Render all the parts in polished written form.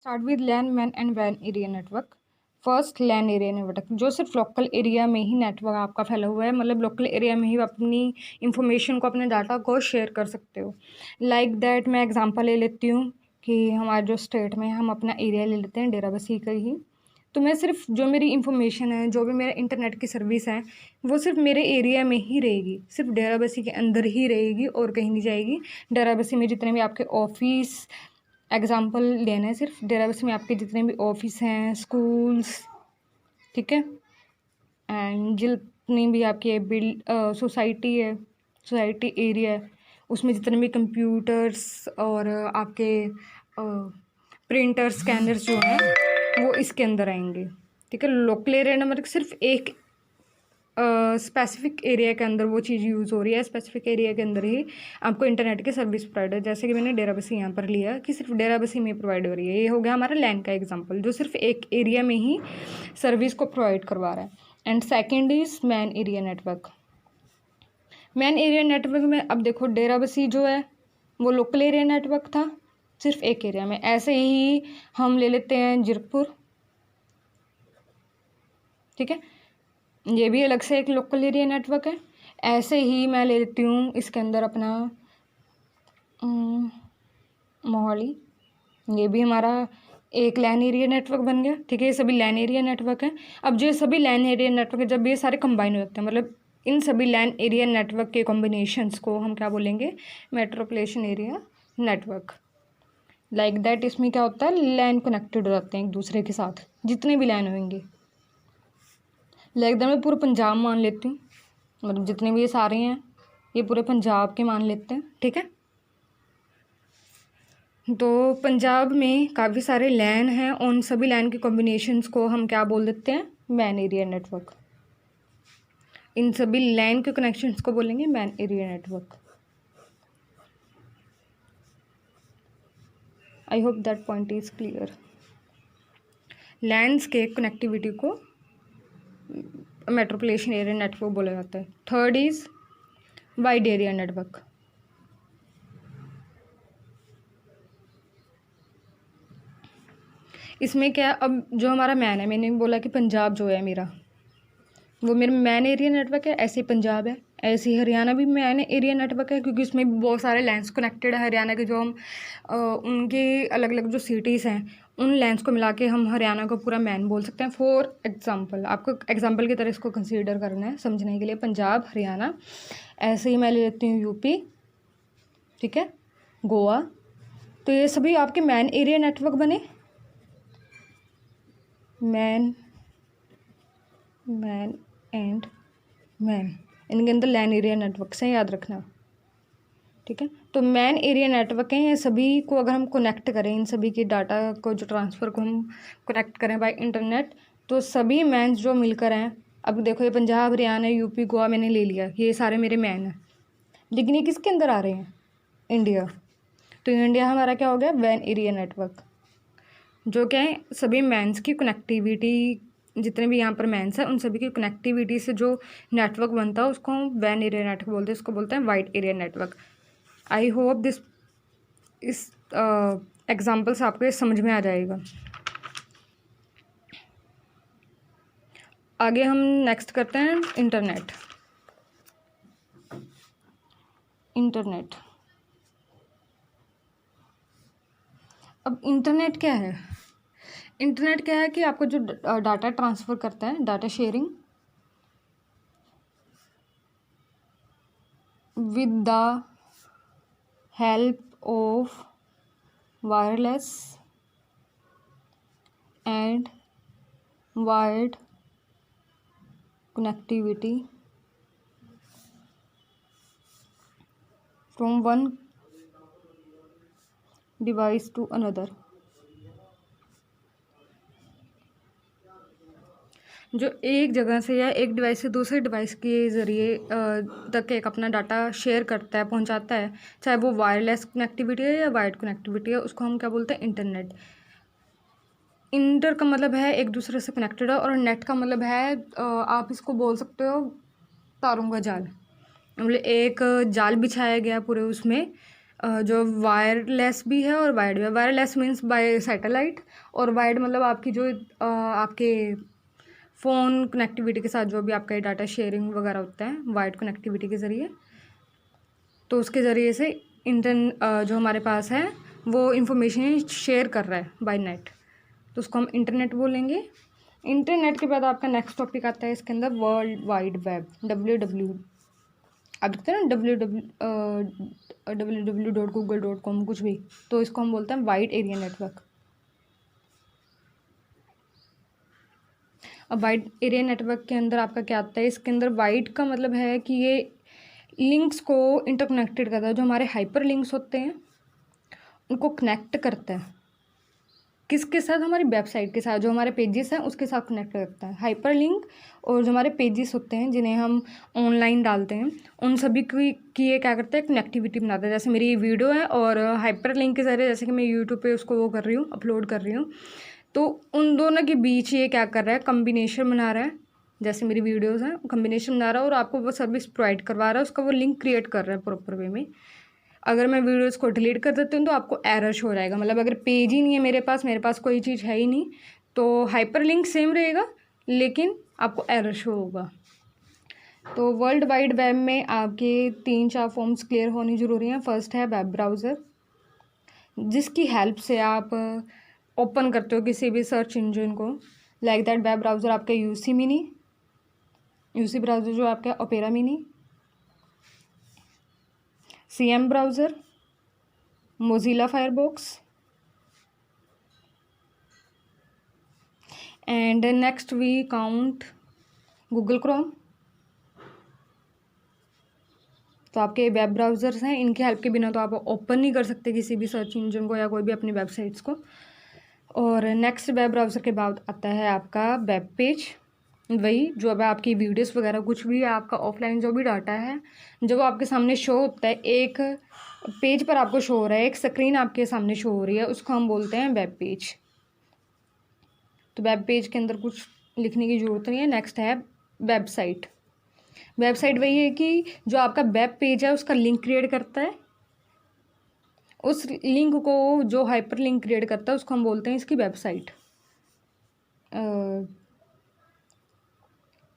Start with LAN MAN and वैन area network. First LAN area network जो सिर्फ local area में ही network आपका फैला हुआ है, मतलब लोकल एरिया में ही आप अपनी इंफॉर्मेशन को, अपने डाटा को शेयर कर सकते हो। लाइक दैट मैं एग्जांपल ले लेती हूँ कि हमारे जो स्टेट में हम अपना एरिया ले लेते हैं डेराबस्सी का ही। तो मैं सिर्फ जो मेरी इंफॉर्मेशन है, जो भी मेरा इंटरनेट की सर्विस है, वो सिर्फ मेरे एरिया में ही रहेगी, सिर्फ डेराबस्सी के अंदर ही रहेगी और कहीं नहीं जाएगी। डेराबस्सी में जितने भी आपके ऑफिस, एग्ज़ाम्पल लेना है सिर्फ, डेराबस्सी में आपके जितने भी ऑफिस हैं, स्कूल्स, ठीक है, एंड जितनी भी आपकी सोसाइटी है, सोसाइटी एरिया है, उसमें जितने भी कंप्यूटर्स और आपके प्रिंटर स्कैनर्स जो हैं वो इसके अंदर आएंगे। ठीक है, लोकल एरिया नंबर सिर्फ एक स्पेसिफिक एरिया के अंदर वो चीज़ यूज़ हो रही है, स्पेसिफिक एरिया के अंदर ही आपको इंटरनेट की सर्विस प्रोवाइड है। जैसे कि मैंने डेराबस्सी यहाँ पर लिया कि सिर्फ डेराबस्सी में प्रोवाइड हो रही है। ये हो गया हमारा लैन का एग्जांपल, जो सिर्फ एक एरिया में ही सर्विस को प्रोवाइड करवा रहा है। And second is man area network. Man area network में अब देखो, डेराबस्सी जो है वो लोकल एरिया नेटवर्क था सिर्फ एक एरिया में। ऐसे ही हम ले लेते हैं जीरकपुर, ठीक है, ये भी अलग से एक लोकल एरिया नेटवर्क है। ऐसे ही मैं ले लेती हूँ इसके अंदर अपना मोहाली, ये भी हमारा एक लैन एरिया नेटवर्क बन गया। ठीक है, ये सभी लैन एरिया नेटवर्क हैं। अब जो सभी लैन एरिया नेटवर्क है, जब ये सारे कंबाइन हो जाते हैं, मतलब इन सभी लैन एरिया नेटवर्क के कॉम्बिनेशंस को हम क्या बोलेंगे, metropolitan area network. Like that इसमें क्या होता है, लैन कनेक्टेड हो जाते हैं एक दूसरे के साथ, जितने भी लैन होंगे। लाइक दैट मैं पूरा पंजाब मान लेती हूँ, मतलब जितने भी ये सारे हैं ये पूरे पंजाब के मान लेते हैं। ठीक है, तो पंजाब में काफ़ी सारे लैन हैं, उन सभी लैन के कॉम्बिनेशंस को हम क्या बोल देते हैं, मैन एरिया नेटवर्क। इन सभी लैन के कनेक्शंस को बोलेंगे man area network. I hope that point is clear. Lens के कनेक्टिविटी को मेट्रोपॉलिटन एरिया नेटवर्क बोला जाता है। Third is wide area network. इसमें क्या, अब जो हमारा मैन है, मैंने बोला कि पंजाब जो है मेरा, वो मेरा मैन एरिया नेटवर्क है। ऐसे ही पंजाब है, ऐसे ही हरियाणा भी मैन एरिया नेटवर्क है, क्योंकि उसमें भी बहुत सारे लैंड्स कनेक्टेड है। हरियाणा के जो हम उनके अलग अलग जो सिटीज़ हैं, उन लैंड्स को मिला के हम हरियाणा को पूरा मैन बोल सकते हैं। फॉर एग्जांपल, आपको एग्जांपल की तरह इसको कंसीडर करना है समझने के लिए, पंजाब, हरियाणा। ऐसे ही मैं ले लेती हूँ यूपी, ठीक है, गोवा। तो ये सभी आपके मैन एरिया नेटवर्क बने। मैन एंड मैन, इनके अंदर लैन एरिया नेटवर्क से याद रखना। ठीक है, तो मैन एरिया नेटवर्क हैं, ये सभी को अगर हम कनेक्ट करें, इन सभी के डाटा को जो ट्रांसफ़र को हम कनेक्ट करें बाय इंटरनेट, तो सभी मैन्स जो मिलकर हैं, अब देखो ये पंजाब, हरियाणा, यूपी, गोवा मैंने ले लिया, ये सारे मेरे मैन हैं, लेकिन ये किसके अंदर आ रहे हैं, इंडिया। तो इंडिया हमारा क्या हो गया, वैन एरिया नेटवर्क, जो क्या है, सभी मैन्स की कनेक्टिविटी, जितने भी यहाँ पर मैन्स हैं उन सभी की कनेक्टिविटी से जो नेटवर्क बनता है उसको हम वैन एरिया नेटवर्क बोलते हैं, इसको बोलते हैं wide area network. I hope इस एग्जाम्पल से आपको ये समझ में आ जाएगा। आगे हम नेक्स्ट करते हैं इंटरनेट। अब इंटरनेट क्या है, इंटरनेट क्या है कि आपको जो डाटा ट्रांसफ़र करता है, data sharing with the help of wireless and wired connectivity from one device to another। जो एक जगह से या एक डिवाइस से दूसरे डिवाइस के ज़रिए तक एक अपना डाटा शेयर करता है, पहुंचाता है, चाहे वो वायरलेस कनेक्टिविटी है या वायर्ड कनेक्टिविटी है, उसको हम क्या बोलते हैं, इंटरनेट। इंटर का मतलब है एक दूसरे से कनेक्टेड है, और नेट का मतलब है आप इसको बोल सकते हो तारों का जाल। मतलब एक जाल बिछाया गया पूरे उसमें, जो वायरलेस भी है और वायर्ड भी है। वायरलेस मीन्स बाय सैटेलाइट, और वायर्ड मतलब आपकी जो आपके फ़ोन कनेक्टिविटी के साथ जो भी आपका डाटा शेयरिंग वगैरह होता है वायर्ड कनेक्टिविटी के ज़रिए, तो उसके ज़रिए से जो हमारे पास है वो इंफॉर्मेशन शेयर कर रहा है बाय नेट, तो उसको हम इंटरनेट बोलेंगे। इंटरनेट के बाद आपका नेक्स्ट टॉपिक आता है इसके अंदर वर्ल्ड वाइड वेब, WW। आप देखते हैं ना www.google.com कुछ भी, तो इसको हम बोलते हैं वाइड एरिया नेटवर्क। अब वाइड एरिया नेटवर्क के अंदर आपका क्या आता है, इसके अंदर वाइड का मतलब है कि ये लिंक्स को इंटरकनेक्टेड करता है। जो हमारे हाइपर लिंक्स होते हैं उनको कनेक्ट करता है किसके साथ, हमारी वेबसाइट के साथ, जो हमारे पेजेस हैं उसके साथ कनेक्ट करता है हाइपर लिंक। और जो हमारे पेजेस होते हैं जिन्हें हम ऑनलाइन डालते हैं उन सभी की ये क्या करता है, कनेक्टिविटी बनाता है। जैसे मेरी वीडियो है और हाइपर लिंक के ज़रिए जैसे कि मैं यूट्यूब पे उसको वो कर रही हूँ, अपलोड कर रही हूँ, तो उन दोनों के बीच ये क्या कर रहा है, कम्बिनेशन बना रहा है। जैसे मेरी वीडियोज़ हैं कम्बिनेशन बना रहा है और आपको वो सर्विस प्रोवाइड करवा रहा है, उसका वो लिंक क्रिएट कर रहा है प्रॉपर वे में। अगर मैं वीडियोस को डिलीट कर देती हूँ तो आपको एरर शो हो जाएगा, मतलब अगर पेज ही नहीं है मेरे पास कोई चीज़ है ही नहीं, तो हाइपर लिंक सेम रहेगा लेकिन आपको एरर शो होगा। तो वर्ल्ड वाइड वेब में आपके 3-4 फॉर्म्स क्लियर होनी ज़रूरी हैं। फर्स्ट है वेब ब्राउज़र, जिसकी हेल्प से आप ओपन करते हो किसी भी सर्च इंजन को। लाइक दैट वेब ब्राउज़र आपका यूसी ब्राउज़र जो आपका Opera Mini, CM browser, Mozilla Firefox, and next we count Google Chrome. तो आपके वेब ब्राउज़र्स हैं, इनकी हेल्प के बिना तो आप ओपन नहीं कर सकते किसी भी सर्च इंजन को या कोई भी अपनी वेबसाइट्स को। और नेक्स्ट वेब ब्राउज़र के बाद आता है आपका वेब पेज, वही जो अब आपकी वीडियोस वगैरह कुछ भी आपका ऑफलाइन जो भी डाटा है जो आपके सामने शो होता है, एक पेज पर आपको शो हो रहा है, एक स्क्रीन आपके सामने शो हो रही है, उसको हम बोलते हैं वेब पेज। तो वेब पेज के अंदर कुछ लिखने की ज़रूरत नहीं है। नेक्स्ट है वेबसाइट। वेबसाइट वही है कि जो आपका वेब पेज है उसका लिंक क्रिएट करता है, उस लिंक को जो हाइपर लिंक क्रिएट करता है उसको हम बोलते हैं इसकी website.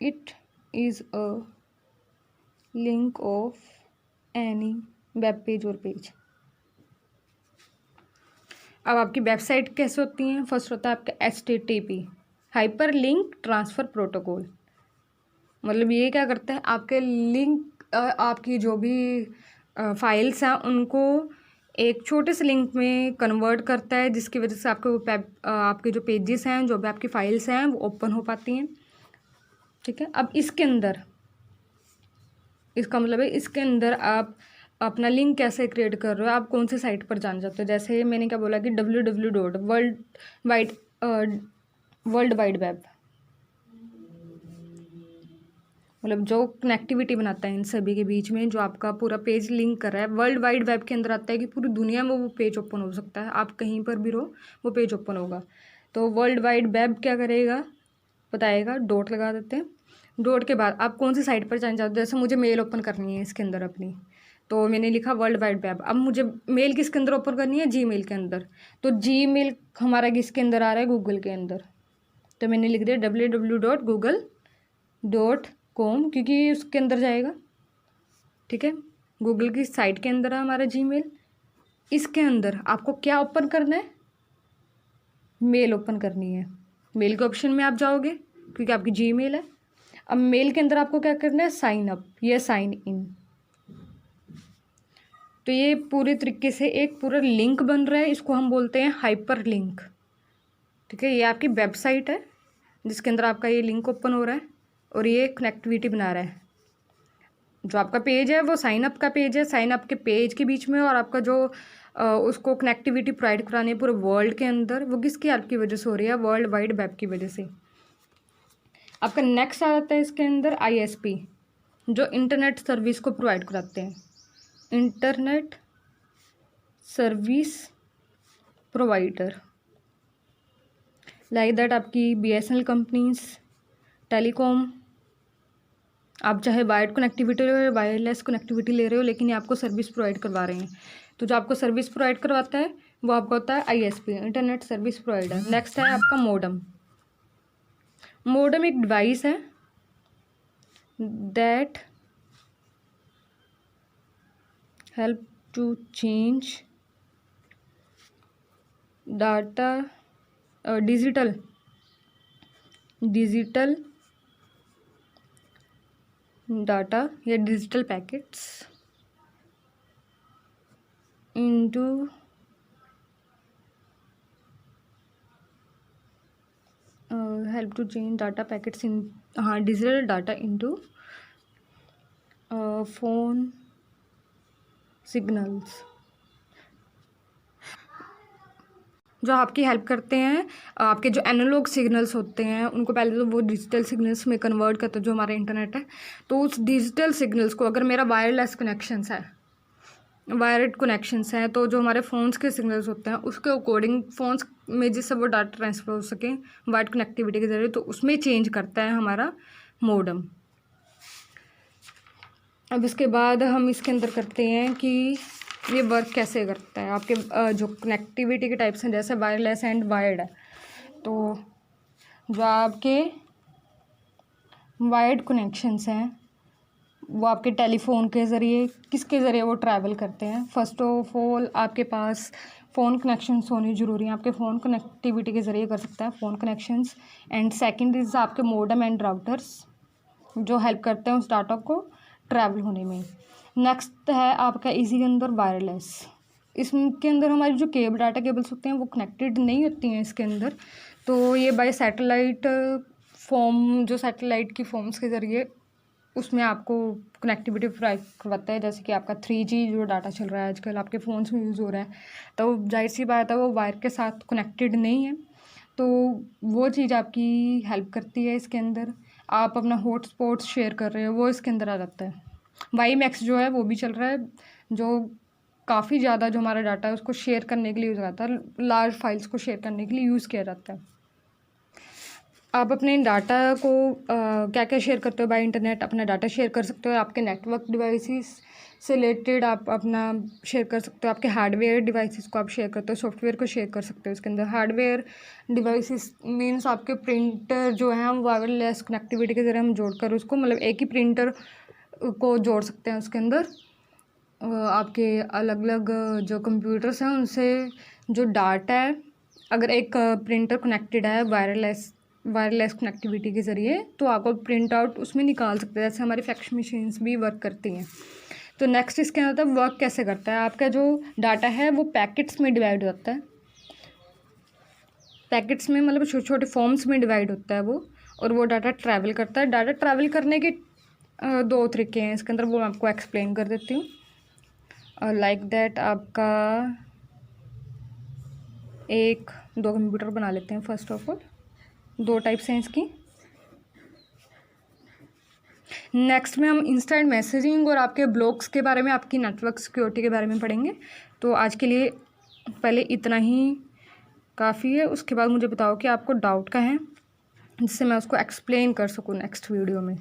It is a link of any web page और पेज। अब आपकी वेबसाइट कैसे होती हैं, फर्स्ट होता है आपका HTTP, hyper link transfer protocol. मतलब ये क्या करता है, आपके लिंक आपकी जो भी फाइल्स हैं उनको एक छोटे से लिंक में कन्वर्ट करता है, जिसकी वजह से आपके जो पेजेस हैं, जो भी आपकी फाइल्स हैं वो ओपन हो पाती हैं। ठीक है, अब इसके अंदर इसका मतलब है इसके अंदर आप अपना लिंक कैसे क्रिएट कर रहे हो, आप कौन सी साइट पर जाना चाहते हो। जैसे मैंने क्या बोला कि वर्ल्ड वाइड वेब, मतलब जो कनेक्टिविटी बनाता है इन सभी के बीच में, जो आपका पूरा पेज लिंक कर रहा है। वर्ल्ड वाइड वेब के अंदर आता है कि पूरी दुनिया में वो पेज ओपन हो सकता है, आप कहीं पर भी रहो वो पेज ओपन होगा। तो वर्ल्ड वाइड वेब क्या करेगा, बताएगा। डॉट लगा देते हैं, डॉट के बाद आप कौन सी साइट पर जाना चाहते हो। जैसे मुझे मेल ओपन करनी है इसके अंदर अपनी, तो मैंने लिखा वर्ल्ड वाइड वेब। अब मुझे मेल किसके अंदर ओपन करनी है, जीमेल के अंदर। तो जीमेल हमारा किसके अंदर आ रहा है, गूगल के अंदर। तो मैंने लिख दिया www.google.com, क्योंकि उसके अंदर जाएगा। ठीक है, गूगल की साइट के अंदर है हमारा जीमेल। इसके अंदर आपको क्या ओपन करना है, मेल ओपन करनी है। मेल के ऑप्शन में आप जाओगे क्योंकि आपकी जीमेल है। अब मेल के अंदर आपको क्या करना है, साइन अप या साइन इन। तो ये पूरे तरीके से एक पूरा लिंक बन रहा है, इसको हम बोलते हैं हाइपर लिंक। ठीक है, ये आपकी वेबसाइट है जिसके अंदर आपका ये लिंक ओपन हो रहा है और ये कनेक्टिविटी बना रहा है। जो आपका पेज है वो साइन अप का पेज है, साइन अप के पेज के बीच में, और आपका जो उसको कनेक्टिविटी प्रोवाइड करानी है पूरे वर्ल्ड के अंदर, वो किसकी आपकी वजह से हो रही है, वर्ल्ड वाइड वेब की वजह से। आपका नेक्स्ट आ जाता है इसके अंदर ISP, जो इंटरनेट सर्विस को प्रोवाइड कराते हैं, internet service provider. Like that आपकी BSNL कंपनीज, टेलीकॉम, आप चाहे वायर्ड कनेक्टिविटी ले रहे हो वायरलेस कनेक्टिविटी ले रहे हो, लेकिन ये आपको सर्विस प्रोवाइड करवा रहे हैं। तो जो आपको सर्विस प्रोवाइड करवाता है वो आपका होता है ISP, internet service provider. Next है आपका मोडम। मोडम एक डिवाइस है that help to change data, digital data या digital packets into help to change data packets in, हाँ, digital data into phone signals, जो आपकी हेल्प करते हैं। आपके जो एनालॉग सिग्नल्स होते हैं उनको पहले तो वो डिजिटल सिग्नल्स में कन्वर्ट करते हैं, जो हमारा इंटरनेट है। तो उस डिजिटल सिग्नल्स को, अगर मेरा वायरलेस कनेक्शंस है, वायर्ड कनेक्शंस हैं, तो जो हमारे फ़ोन्स के सिग्नल्स होते हैं उसके अकॉर्डिंग फ़ोन्स में जिससे वो डाटा ट्रांसफ़र हो सके वायर्ड कनेक्टिविटी के ज़रिए, तो उसमें चेंज करता है हमारा मोडम। अब इसके बाद हम इसके अंदर करते हैं कि ये वर्क कैसे करता है। आपके जो कनेक्टिविटी के टाइप्स हैं जैसे वायरलेस एंड वायर्ड है, तो जो आपके वायर्ड कनेक्शंस हैं वो आपके टेलीफोन के ज़रिए, किसके ज़रिए वो ट्रैवल करते हैं। फर्स्ट ऑफ ऑल आपके पास फ़ोन कनेक्शंस होने ज़रूरी हैं, आपके फ़ोन कनेक्टिविटी के ज़रिए कर सकता है phone connections. And second is आपके मोडम एंड राउटर्स जो हेल्प करते हैं उस डाटा को ट्रैवल होने में। नेक्स्ट है आपका इसी के अंदर वायरलेस। इसके अंदर हमारी जो डाटा केबल्स होते हैं वो कनेक्टेड नहीं होती हैं इसके अंदर, तो ये बाय सैटेलाइट फॉर्म, जो सैटेलाइट की फॉर्म्स के ज़रिए उसमें आपको कनेक्टिविटी प्रोवाइड करवाता है। जैसे कि आपका 3G जो डाटा चल रहा है आजकल आपके फ़ोन्स में यूज़ हो रहा है, तो जाहिर सी बात है वो वायर के साथ कनेक्टेड नहीं है, तो वो चीज़ आपकी हेल्प करती है इसके अंदर। आप अपना हॉटस्पॉट शेयर कर रहे हो वो इसके अंदर आ जाता है। WiMAX जो है वो भी चल रहा है, जो काफ़ी ज़्यादा जो हमारा डाटा है उसको शेयर करने के लिए यूज़ आता है, लार्ज फाइल्स को शेयर करने के लिए यूज़ किया जाता है। आप अपने डाटा को क्या क्या शेयर करते हो बाय इंटरनेट, अपना डाटा शेयर कर सकते हो, आपके नेटवर्क डिवाइसेस से रिलेटेड आप अपना शेयर कर सकते हो, आपके हार्डवेयर डिवाइसेस को आप शेयर करते हो, सॉफ्टवेयर को शेयर कर सकते हो। इसके अंदर हार्डवेयर डिवाइसेस मीन्स आपके प्रिंटर जो है हम वायरलेस कनेक्टिविटी के ज़रिए हम जोड़कर उसको, मतलब एक ही प्रिंटर को जोड़ सकते हैं उसके अंदर। आपके अलग अलग जो कंप्यूटर्स हैं उनसे जो डाटा है, अगर एक प्रिंटर कनेक्टेड है वायरलेस कनेक्टिविटी के ज़रिए, तो आपको प्रिंट आउट उसमें निकाल सकते हैं, जैसे हमारी फैक्स मशीन्स भी वर्क करती हैं। तो नेक्स्ट इसके अंदर वर्क कैसे करता है, आपका जो डाटा है वो पैकेट्स में डिवाइड होता है, पैकेट्स में मतलब छोटे छोटे फॉर्म्स में डिवाइड होता है वो, और वो डाटा ट्रैवल करता है। डाटा ट्रैवल करने के दो तरीके हैं इसके अंदर, वो मैं आपको एक्सप्लेन कर देती हूँ। लाइक दैट आपका एक दो कंप्यूटर बना लेते हैं। फर्स्ट ऑफ ऑल दो टाइप्स हैं इसकी। नेक्स्ट में हम इंस्टेंट मैसेजिंग और आपके ब्लॉक्स के बारे में, आपकी नेटवर्क सिक्योरिटी के बारे में पढ़ेंगे। तो आज के लिए पहले इतना ही काफ़ी है, उसके बाद मुझे बताओ कि आपको डाउट का है जिससे मैं उसको एक्सप्लेन कर सकूँ नेक्स्ट वीडियो में।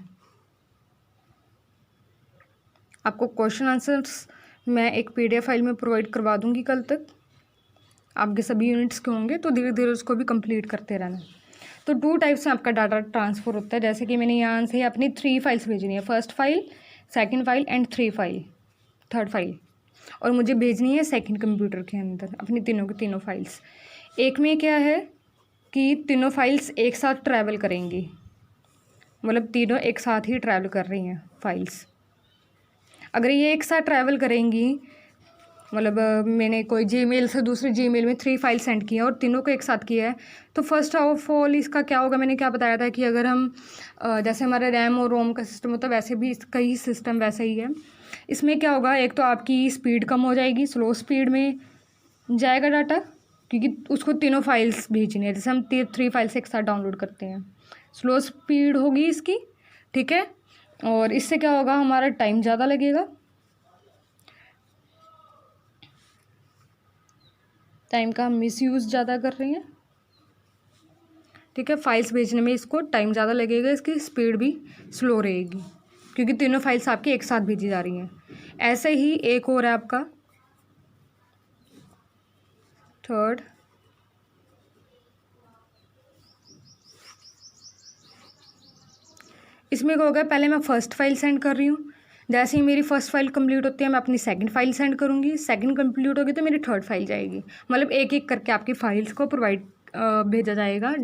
आपको क्वेश्चन आंसर्स मैं एक PDF फाइल में प्रोवाइड करवा दूँगी कल तक, आपके सभी यूनिट्स के होंगे, तो धीरे धीरे उसको भी कंप्लीट करते रहना। तो 2 टाइप से आपका डाटा ट्रांसफ़र होता है, जैसे कि मैंने यहाँ से अपनी 3 फाइल्स भेजनी है, first file, second file and third file, और मुझे भेजनी है सेकंड कंप्यूटर के अंदर अपनी तीनों की तीनों फाइल्स। एक में क्या है कि तीनों फाइल्स एक साथ ट्रैवल करेंगी, मतलब तीनों एक साथ ही ट्रैवल कर रही हैं फाइल्स। अगर ये एक साथ ट्रैवल करेंगी, मतलब मैंने कोई जीमेल से दूसरे जीमेल में 3 फाइल सेंड किया और तीनों को एक साथ किया है, तो फर्स्ट ऑफ ऑल इसका क्या होगा, मैंने क्या बताया था कि अगर हम जैसे हमारे रैम और रोम का सिस्टम होता है वैसे भी इसका ही सिस्टम वैसा ही है। इसमें क्या होगा, एक तो आपकी स्पीड कम हो जाएगी, स्लो स्पीड में जाएगा डाटा, क्योंकि उसको तीनों फाइल्स भेजनी है, जैसे हम 3 फाइल्स एक साथ डाउनलोड करते हैं, स्लो स्पीड होगी इसकी, ठीक है। और इससे क्या होगा, हमारा टाइम ज़्यादा लगेगा, टाइम का हम मिसयूज़ ज़्यादा कर रही हैं, ठीक है। फाइल्स भेजने में इसको टाइम ज़्यादा लगेगा, इसकी स्पीड भी स्लो रहेगी, क्योंकि तीनों फाइल्स आपकी एक साथ भेजी जा रही हैं। ऐसे ही एक और है आपका थर्ड, इसमें क्या होगा, पहले मैं फर्स्ट फाइल सेंड कर रही हूँ, जैसे ही मेरी फर्स्ट फाइल कंप्लीट होती है मैं अपनी सेकंड फाइल सेंड करूँगी, सेकंड कंप्लीट होगी तो मेरी थर्ड फाइल जाएगी। मतलब एक एक करके आपकी फाइल्स को भेजा जाएगा,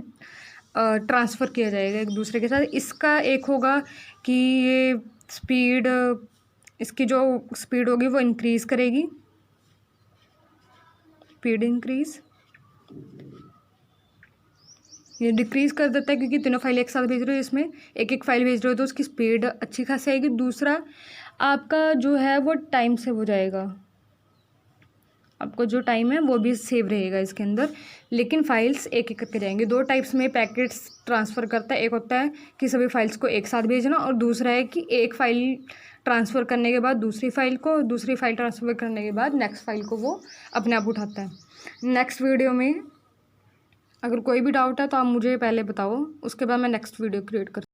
ट्रांसफ़र किया जाएगा एक दूसरे के साथ। इसका एक होगा कि ये स्पीड, इसकी जो स्पीड होगी वो इंक्रीज़ करेगी, स्पीड इंक्रीज़। ये डिक्रीज़ कर देता है क्योंकि तीनों फाइल एक साथ भेज रहे हो, इसमें एक एक फाइल भेज रहे हो तो उसकी स्पीड अच्छी खासी आएगी। दूसरा, आपका जो है वो टाइम सेव हो जाएगा, आपको जो टाइम है वो भी सेव रहेगा इसके अंदर। लेकिन फाइल्स एक एक करके जाएंगे। दो टाइप्स में पैकेट्स ट्रांसफ़र करता है, एक होता है कि सभी फाइल्स को एक साथ भेजना, और दूसरा है कि एक फ़ाइल ट्रांसफ़र करने के बाद दूसरी फाइल को, दूसरी फाइल ट्रांसफ़र करने के बाद नेक्स्ट फाइल को वो अपने आप उठाता है। नेक्स्ट वीडियो में अगर कोई भी डाउट है तो आप मुझे पहले बताओ, उसके बाद मैं नेक्स्ट वीडियो क्रिएट कर